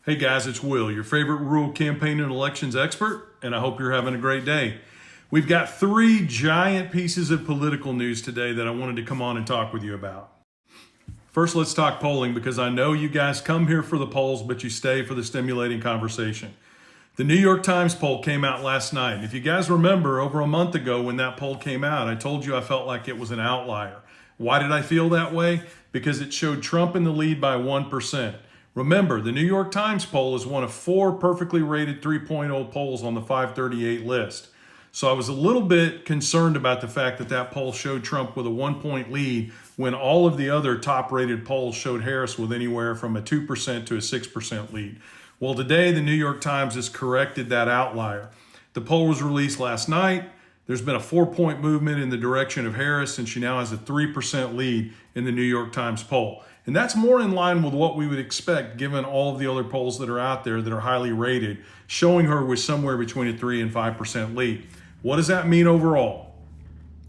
Hey guys, it's Will, your favorite rural campaign and elections expert, and I hope you're having a great day. We've got three giant pieces of political news today that I wanted to come on and talk with you about. First, let's talk polling, because I know you guys come here for the polls, but you stay for the stimulating conversation. The New York Times poll came out last night. If you guys remember, over a month ago when that poll came out, I told you I felt like it was an outlier. Why did I feel that way? Because it showed Trump in the lead by 1%. Remember, the New York Times poll is one of four perfectly rated 3.0 polls on the 538 list. So I was a little bit concerned about the fact that that poll showed Trump with a 1-point lead when all of the other top rated polls showed Harris with anywhere from a 2% to a 6% lead. Well, today the New York Times has corrected that outlier. The poll was released last night. There's been a 4-point movement in the direction of Harris, and she now has a 3% lead in the New York Times poll. And that's more in line with what we would expect given all of the other polls that are out there that are highly rated, showing her with somewhere between a 3 and 5% lead. What does that mean overall?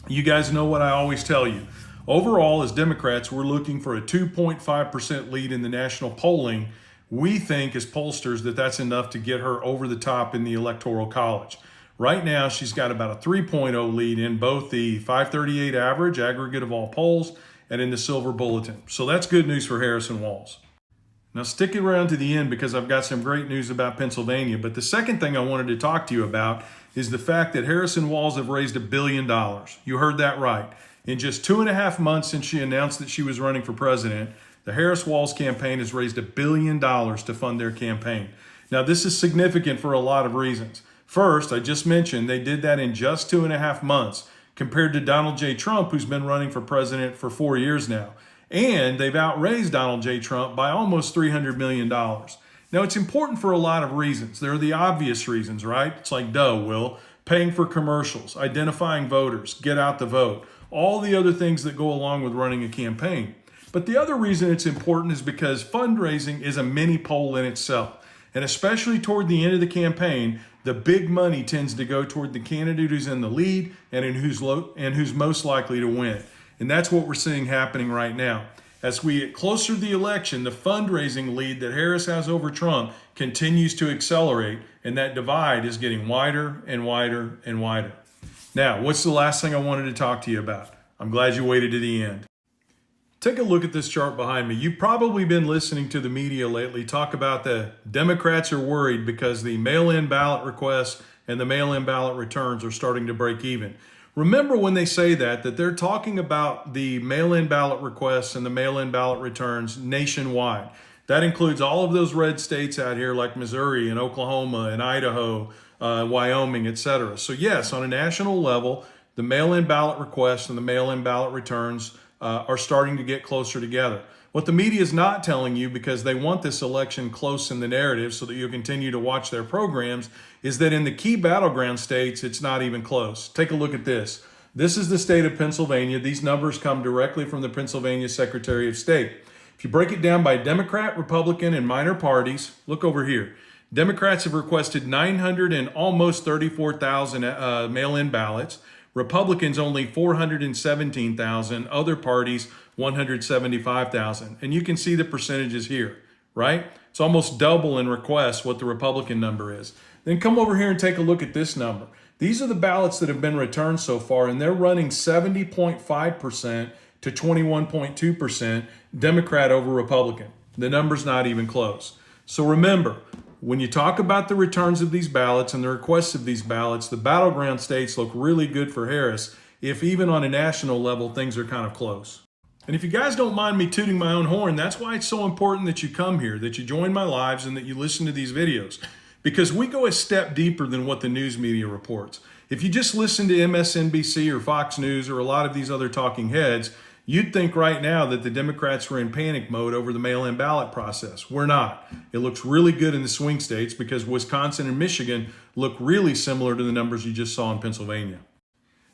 You guys know what I always tell you. Overall, as Democrats, we're looking for a 2.5% lead in the national polling. We think as pollsters that that's enough to get her over the top in the Electoral College. Right now, she's got about a 3.0 lead in both the 538 average, aggregate of all polls, and in the Silver Bulletin. So that's good news for Harrison Walls. Now stick around to the end because I've got some great news about Pennsylvania. But the second thing I wanted to talk to you about is the fact that Harrison Walls have raised $1 billion. You heard that right. In just 2.5 months since she announced that she was running for president, the Harris Walls campaign has raised $1 billion to fund their campaign. Now this is significant for a lot of reasons. First, I just mentioned they did that in just 2.5 months, compared to Donald J. Trump, who's been running for president for 4 years now. And they've outraised Donald J. Trump by almost $300 million. Now, it's important for a lot of reasons. There are the obvious reasons, right? It's like, Will, paying for commercials, identifying voters, get out the vote, all the other things that go along with running a campaign. But the other reason it's important is because fundraising is a mini poll in itself. And especially toward the end of the campaign, the big money tends to go toward the candidate who's in the lead and who's most likely to win. And that's what we're seeing happening right now. As we get closer to the election, the fundraising lead that Harris has over Trump continues to accelerate, and that divide is getting wider and wider and wider. Now, what's the last thing I wanted to talk to you about? I'm glad you waited to the end. Take a look at this chart behind me. You've probably been listening to the media lately talk about the Democrats are worried because the mail-in ballot requests and the mail-in ballot returns are starting to break even. Remember when they say that they're talking about the mail-in ballot requests and the mail-in ballot returns nationwide. That includes all of those red states out here like Missouri and Oklahoma and Idaho, Wyoming, etc. So yes, on a national level, the mail-in ballot requests and the mail-in ballot returns are starting to get closer together. What the media is not telling you, because they want this election close in the narrative so that you'll continue to watch their programs, is that in the key battleground states, it's not even close. Take a look at this. This is the state of Pennsylvania. These numbers come directly from the Pennsylvania Secretary of State. If you break it down by Democrat, Republican, and minor parties, look over here. Democrats have requested 900 and almost 34,000 mail-in ballots. Republicans only 417,000, other parties 175,000. And you can see the percentages here, right? It's almost double in requests what the Republican number is. Then come over here and take a look at this number. These are the ballots that have been returned so far, and they're running 70.5% to 21.2% Democrat over Republican. The number's not even close. So remember, when you talk about the returns of these ballots and the requests of these ballots, the battleground states look really good for Harris, if even on a national level, things are kind of close. And if you guys don't mind me tooting my own horn, that's why it's so important that you come here, that you join my lives, and that you listen to these videos. Because we go a step deeper than what the news media reports. If you just listen to MSNBC or Fox News or a lot of these other talking heads, you'd think right now that the Democrats were in panic mode over the mail-in ballot process. We're not. It looks really good in the swing states because Wisconsin and Michigan look really similar to the numbers you just saw in Pennsylvania.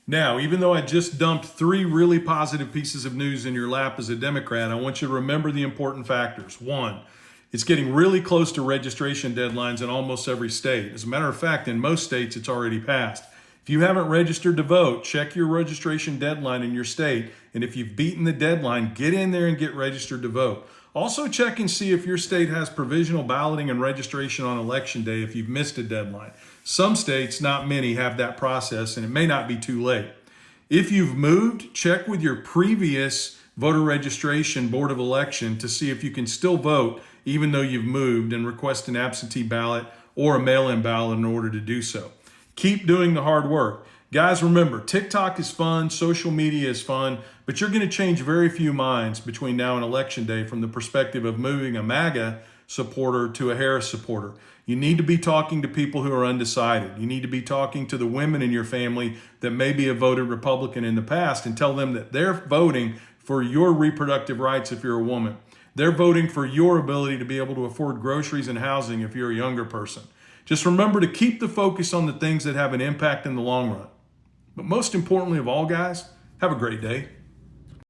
Now, even though I just dumped 3 really positive pieces of news in your lap as a Democrat, I want you to remember the important factors. 1, it's getting really close to registration deadlines in almost every state. As a matter of fact, in most states, it's already passed. If you haven't registered to vote, check your registration deadline in your state. And if you've beaten the deadline, get in there and get registered to vote. Also check and see if your state has provisional balloting and registration on election day if you've missed a deadline. Some states, not many, have that process, and it may not be too late. If you've moved, check with your previous voter registration board of election to see if you can still vote even though you've moved, and request an absentee ballot or a mail-in ballot in order to do so. Keep doing the hard work. Guys, remember, TikTok is fun, social media is fun, but you're going to change very few minds between now and election day from the perspective of moving a MAGA supporter to a Harris supporter. You need to be talking to people who are undecided. You need to be talking to the women in your family that maybe have voted Republican in the past and tell them that they're voting for your reproductive rights if you're a woman. They're voting for your ability to be able to afford groceries and housing if you're a younger person. Just remember to keep the focus on the things that have an impact in the long run. But most importantly of all, guys, have a great day.